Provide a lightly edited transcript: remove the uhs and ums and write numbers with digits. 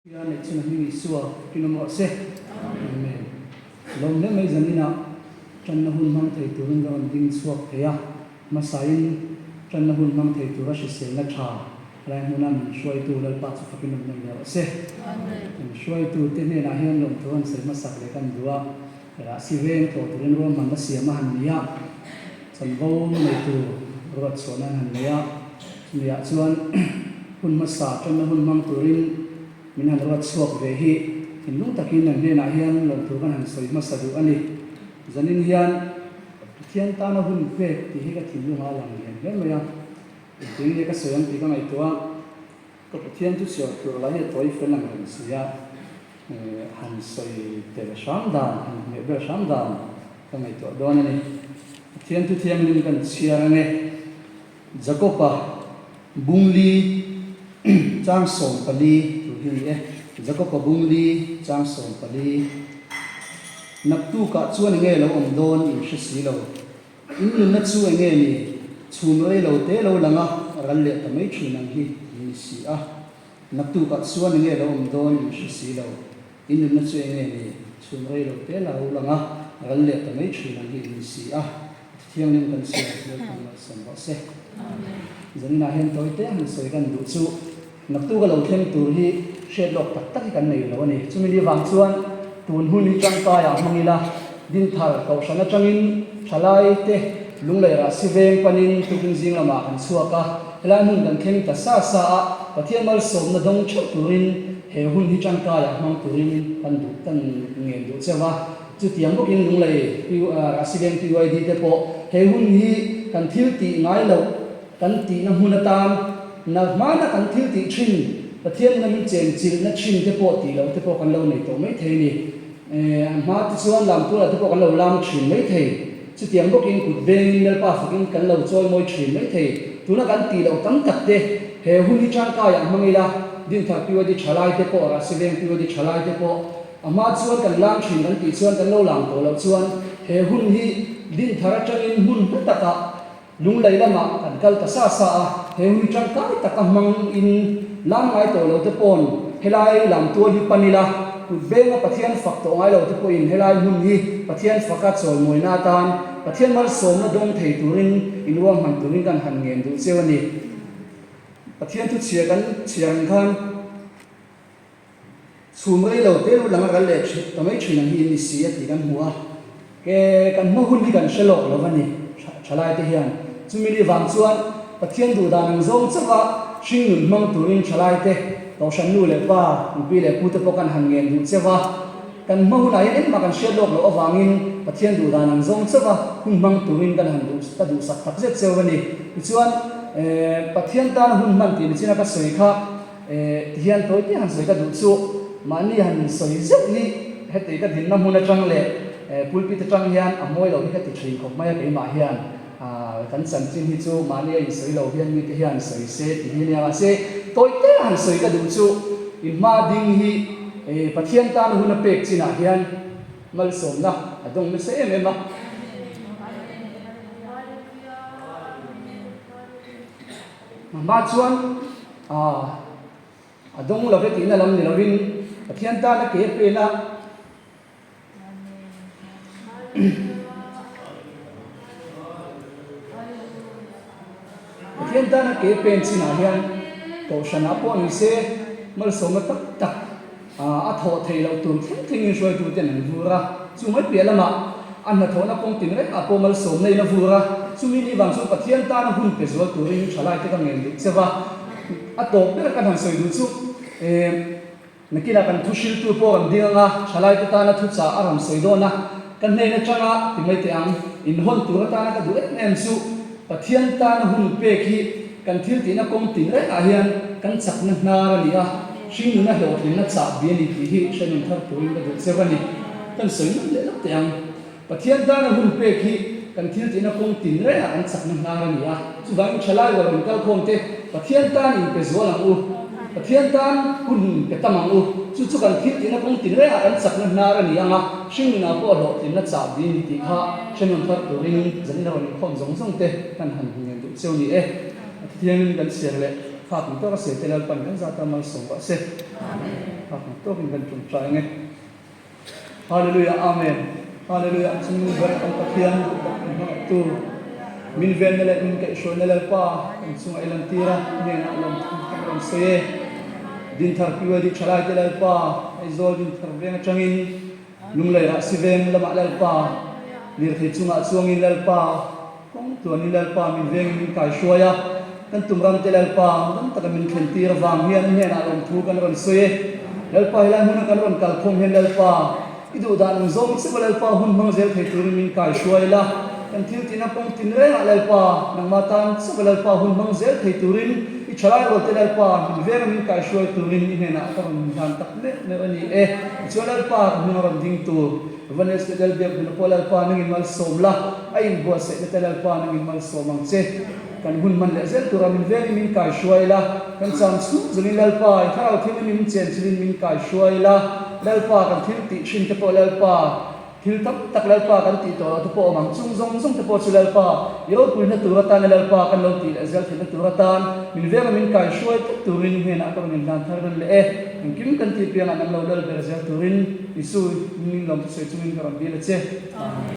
Ya ne chuna mi suwa kinamo se amen lom ne mai zanina channa hun mang thei turun ga ding suak theya masain channa hun mang thei tura shi se na tha lai munam shoi tu lal pa chu fakin nam ya se amen shoi tu te ne na hian lom tuan se masak le kan duwa ra si veng to turin ro man sia ma han ya chan vo mai tu ro chona han ya ya chuan hun masa channa hun mang turin min han rawat suak ve hi in lu takin an hne na hian lom tur kan han soi masadu ani zanin hian thian ta na hun pe ti hi ka thim lu nga lang hian he maya tin ne ka soyam ti ka ngai tua ko thian tu sio tur la he toi fel lang han sia han soi te sham dan han me be sham dan ka ngai tua don ani thian tu thiam nin kan sia ne jakopa bungli chang som pali hi Jacob Bungli chang som pali naktu ka chuan nge lo om don in hri lo in na chu nge ni chhum rei lo te lo langa ral le ta mai thinang hi ni si a naktu ka chuan nge lo om don in hri lo in na chu nge ni chhum rei lo te lo langa ral le ta mai thinang hi ni si a thiang nim kan sia lo kan sam ba se amen zanina hen toite han soi kan du chu naktu ga lo thleng tur hi shed lok tak tak kan nei lo ani chumi li wang chuan tun hun ni tang ta ya mangila din thar ko sana changin thalai te lunglei ra siveng panin tukin jing lama kan chuaka helai mun kan thleng ta sa sa a pathian mal som na dong chho turin he hun hi tang ta ya mang turin kan du kan nge du chewa chu tiang bok in lunglei ra siveng pyd te po he hun hi kan thil ti ngai lo kan ti na hunatam na mana kan thil ti thin pathian namin chen chil na thin te po ti lo te po kan lo nei to mai thei ni ma ti chuan lam tu la te po kan lo lam thin mai thei chu tiang bok in kut beng nel pa fakin kan lo choi moi thin mai thei tuna kan ti lo tam tak te he huni chang ka yang mangila din thak piwa di thalai te po ra siveng piwa di thalai te po ama chuan kan lam thin kan ti chuan kan lo lam to lo chuan he hun hi din thara changin hun taka lung lei lama kan kal ta sa sa a he huni chang ka taka mang in lam ngai to lo te pon helai lam tu hi panila ku benga pathian fak to ngai lo te po in helai hun hi pathian fakat sol moina tan pathian mal som na dong thei turin inwam han turin kan han ngen du chewani pathian tu chia kan chiang khan sumrei lo te lu langa gal le to mai thina hi ni si ati kan huwa ke kan mo hun hi kan shelok lo wani thalai te hian chumi li wang chuan pathian du dan zong chawa shin mang turin thalai te to shan nu le pa pi le pu te pokan han ngen du chewa kan mo na yen ma kan shed lok lo awangin pathian du dan ang zong chewa hun mang turin kan han du ta du sak tak zet chewani chuan pathian tan hun man ti china ka soi kha hian toi ti han soi ka du chu mani han soi zet ni hete ka din na mun atang le pulpi te tang hian amoi lo hi ka ti thrin khop mai ke ma hian kan san chin hi chu mani ai soi lo hian mi te hian soi se ti hi ne se toi te han soi ka du chu in ma ding hi pathian tan hun pek china hian mal som na adong me se em ma ma chuan adong lo ve ti na lam ni lovin pathian ta na ke pe na pathian ta na ke pen china hian to shana po ni se mal som na tak tak a tho thei lo tum thing thing shoi tu ten an vura chu mai pe lama an na thona kong tin re a po mal som nei na vura chu mi ni wang chu pathian ta na hun pe zo tu ring thalai te ka ngel dik chewa a to pe kan han soi du chu nakila kan thushil tu po an dinga thalai te ta na thu cha aram soi do na kan nei na changa ti mai te ang in hon tu ta na ka du em su pathian ta na hun pe khi kan thil ti na kong tin re a hian kan chak na na ra ni a shin na ho tin na cha bi ni ti hi shenin thar tu in da du chewani kan soi na le te ang pathian ta na hun pe khi kan thil ti na kong tin re a kan chak na na ra ni a chu wang thalai wa ron kal khom te pathian ta in pe zo lang u pathian tan hun pe tamang u chu kan thil ti na kong tin re a kan chak na na ra ni anga shin na po lo tin na cha bi ni ti kha shenin thar tu ring zan na ron khom zong zong te kan han hu ngen du cheu ni thiang kan siar le khát to sẽ tên là phần khán giả ta mai sống vợ sẽ khát to mình gần chuẩn trái nghe Hallelujah amen Hallelujah chúng mình vẫn ông ta thiên tu min ven nela min kai shon nela pa sungai lantira ne na lam kam se din thar piwa di chalai te lal pa ai zol din thar veng changin lung lai ra si veng lama lal pa lir the chunga chuangin lal pa kong tuan lal pa min veng min kai shoya kan tumram te lal pa kan ta min khen tir wang hian ne na lam thu kan ron se lal pa hian hun kan ron kal khom hian lal pa idu dan zom se lal pa hun mang zel the tur min kai shoya la kan thil tina pong tin re na lal pa nang matan sa lal pa hun mang zel thei turin I chalai ro te lal pa min ver min kai shoi turin ni hena ka ron dan tak le ne ani e chalal pa hun ron ding tu vanes te dal bek no polal pa nang mal somla ai bo se te lal pa nang mal somang che kan hun man le zel tura min ver min kai shoi la kan sam su zuni lal pa thau thil min chen chilin min kai shoi la lal pa kan thil ti shin te polal pa thil tak lal pa kan ti to po mang chung zong te po chulal pa yo puina turatan lal pa kan lo ti azal thil turatan min ver min kai shoi turin hena ka min dan thar le e min kim kan ti pian an lo lal ber azal turin isu min lom se chumin ka ram bi le che